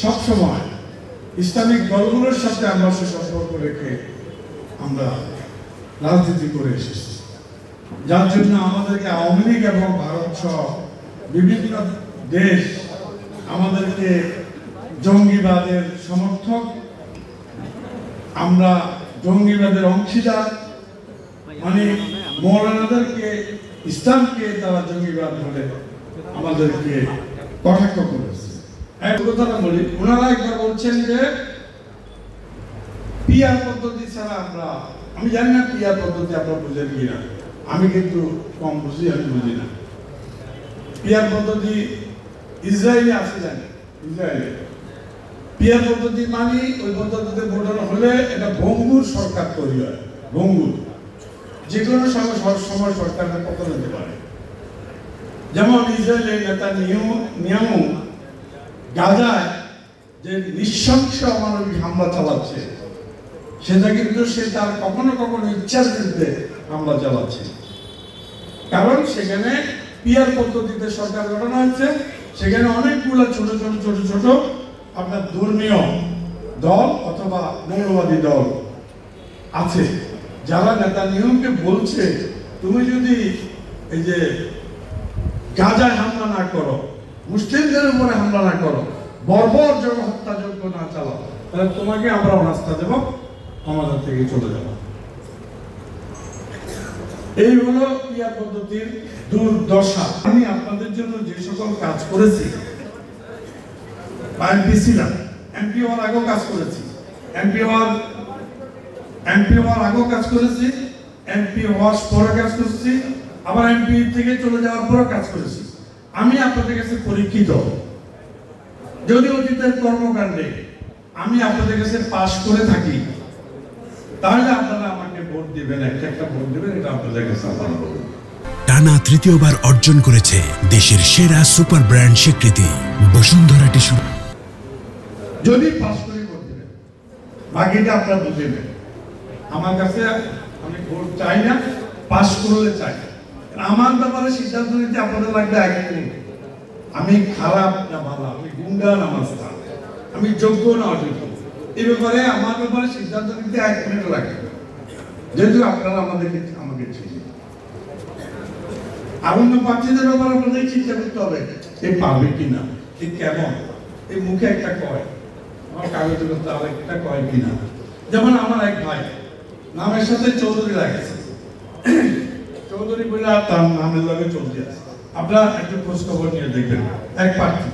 সবসময় ইসলামিক দলগুলোর সাথে আমরা সুসম্পর্ক রেখে আমরা রাজনীতি করে এসেছি, যার জন্য আমাদেরকে আওয়ামী লীগ এবং ভারত সহ বিভিন্ন দেশ আমাদেরকে জঙ্গিবাদের সমর্থক, আমরা জঙ্গিবাদের অংশীদার, মানে মৌলানাদেরকে ইসলামকে তারা জঙ্গিবাদ বলে আমাদেরকে কটাক্ষ করেছে। এক কথা বলি, ওনারা একবার বলছেন যে পিয়ার পদ্ধতি ছাড়া আমি জানি না পিয়ার পদ্ধতি আপনারা বুঝেন কিনা, আমি কিন্তু কম বুঝি, আমি বুঝি না। পিয়ার পদ্ধতি ইসরায়েলে আছে, জানি ইসরায়েলে পিয়ার পদ্ধতি মানে ওই পদ্ধতিতে ভোটার হলে এটা ভঙ্গুর সরকার তৈরি হয়, ভঙ্গুর যে কোনো সময় সরকারের পতন হতে পারে। যেমন ইসরায়েলের নেতা নিয়ামু গাজায় যে নৃশংস অমানবিক হামলা চালাচ্ছে, সেটা কিন্তু সে তার কখনো কখনো ইচ্ছার বিরুদ্ধে হামলা চালাচ্ছে, কারণ সেখানে পিয়ার পদ্ধতিতে সরকার গঠন হয়েছে। সেখানে অনেকগুলো ছোট ছোট আপনার ধর্মীয় দল অথবা মৌলবাদী দল আছে, যারা নেতানিয়াহুকে বলছে তুমি যদি এই যে গাজায় হামলা না করো, মুসলিমদের উপরে হামলা না করো, বর্বর হত্যাযজ্ঞ না চালাও, তাহলে তোমাকে আমরা অনাস্থা দেব, আমাদের থেকে চলে যাব। এই হলো পিয়ার পদ্ধতির দুর্দশা। আমি আপনাদের জন্য যে সকল কাজ করেছি, এমপি ছিলাম, এমপি হওয়ার আগেও কাজ করেছি, এমপি হওয়ার আগেও কাজ করেছি, এমপি হওয়ার পরে কাজ করেছি, আবার এমপি থেকে চলে যাওয়ার পরে কাজ করেছি। আমি আপনাদের কাছে পরীক্ষিত, যদি অতীতের কর্মকাণ্ডে আমি আপনাদের কাছে পাশ করে থাকি, তাহলে আপনারা আমাকে ভোট দিবেন, একটা ভোট দিবেন, এটা আপনাদের কাছে আমার অনুরোধ। টানা তৃতীয়বার অর্জন করেছে দেশের সেরা সুপার ব্র্যান্ড স্বীকৃতি বসুন্ধরা টিস্যু। যদি পাস করে ভোট দিবেন, বাকিটা আপনারা বুঝবেন। আমার কাছে আমি ভোট চাই না, পাস করলে চাই। আমার ব্যাপারে সিদ্ধান্ত নিতে আপনাদের লাগবে 1 মিনিট। আমি খারাপ না ভালো, আমি গুন্ডা না মাস্টার, আমি যোগ্য না অযোগ্য, এই ব্যাপারে আমার ব্যাপারে সিদ্ধান্ত নিতে 1 মিনিট লাগবে, যেহেতু আপনারা আমাকে চিনি। অন্য প্রার্থীদের ব্যাপারে আপনাদের চিন্তা করতে হবে, এ পাবে কিনা, এ কেমন, এই মুখে একটা কয়, আমার কাগজের মধ্যে আরেকটা কয় কিনা। যেমন আমার এক ভাই নামের সাথে চৌধুরী লাগেছে, চৌধুরী বলে তার নামের লগে চলতে আছে। আপনারা একটু খোঁজ খবর নিয়ে দেখবেন, এক প্রার্থী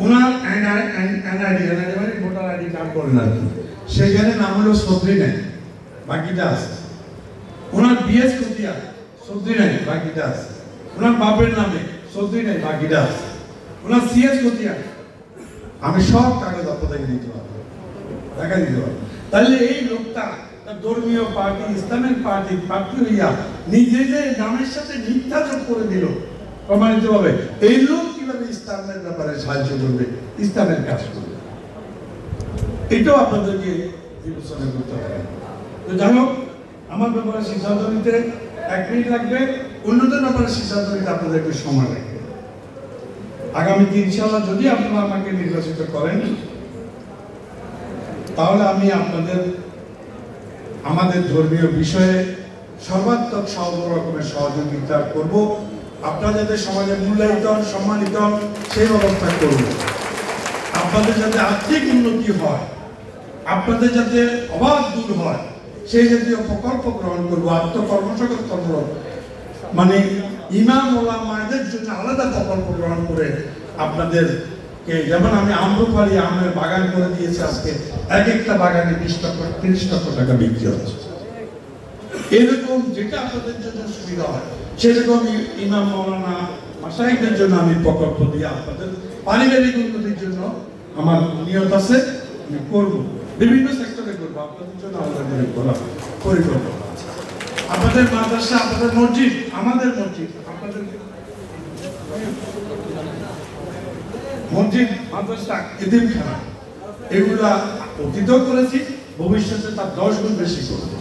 ওনার এনআইডি মানে ভোটার আইডি কার্ড করেন আর কি, সেখানে নাম হলো চৌধুরী নেই, বাকিটা আছে। ওনার বিএস কতিয়া চৌধুরী নেই, বাকিটা আছে। ওনার বাপের নামে চৌধুরী নেই, বাকিটা আছে। ওনার সিএস কতিয়া, আমি সব কাগজ আপনাদেরকে দিতে পারবো, দেখা দিতে পারবো। তাহলে এই লোকটা ধর্মীয় পার্টি, ইসলামের প্রার্থী হইয়া নিজেদের নামের সাথে মিথ্যা যোগ করে দিল প্রমাণিত ভাবে। এই লোক কিভাবে ইসলামের ব্যাপারে সাহায্য করবে, ইসলামের কাজ করবে, এটাও আপনাদেরকে বিবেচনা করতে হবে। তো যাই হোক, আমার ব্যাপারে সিদ্ধান্ত নিতে 1 মিনিট লাগবে, অন্যদের ব্যাপারে সিদ্ধান্ত নিতে আপনাদেরকে সময় লাগবে। আগামীতে ইনশাআল্লাহ যদি আপনারা আমাকে নির্বাচিত করেন, তাহলে আমি আমাদের ধর্মীয় বিষয়ে সর্বাত্মক সব রকমের সহযোগিতা করব। আপনারা যাতে সমাজে মূল্যায়িত হন, সম্মানিত হন, সেই ব্যবস্থা করব। আপনাদের যাতে আর্থিক উন্নতি হয়, আপনাদের যাতে অভাব দূর হয়, সেই জাতীয় প্রকল্প গ্রহণ করবো। আত্মকর্মসংস্থান মানে ইমাম ওলামাদের জন্য আলাদা প্রকল্প গ্রহণ করে আপনাদেরকে, যেমন আমি আম্রপালি আমের বাগান করে দিয়েছি, আজকে এক একটা বাগানে 20 লক্ষ 30 লক্ষ টাকা বিক্রি হচ্ছে। এরকম যেটা আপনাদের জন্য সুবিধা হয়, সেরকম ইমাম মৌলানা মাশায়েখদের জন্য আমি প্রকল্প দিয়ে আপনাদের পারিবারিক উন্নতির জন্য আমার নিয়ত আছে, আমি করবো, বিভিন্ন সেক্টরে করবো, আপনাদের জন্য আমাদের পরিকল্পনা আছে। আপনাদের মাদ্রাসা, আপনাদের মসজিদ, আমাদের মসজিদ, আপনাদের মসজিদ, মাদ্রাসা, এতিমখানা, এগুলা অতীতও করেছি, ভবিষ্যতে তার 10 গুণ বেশি করবো।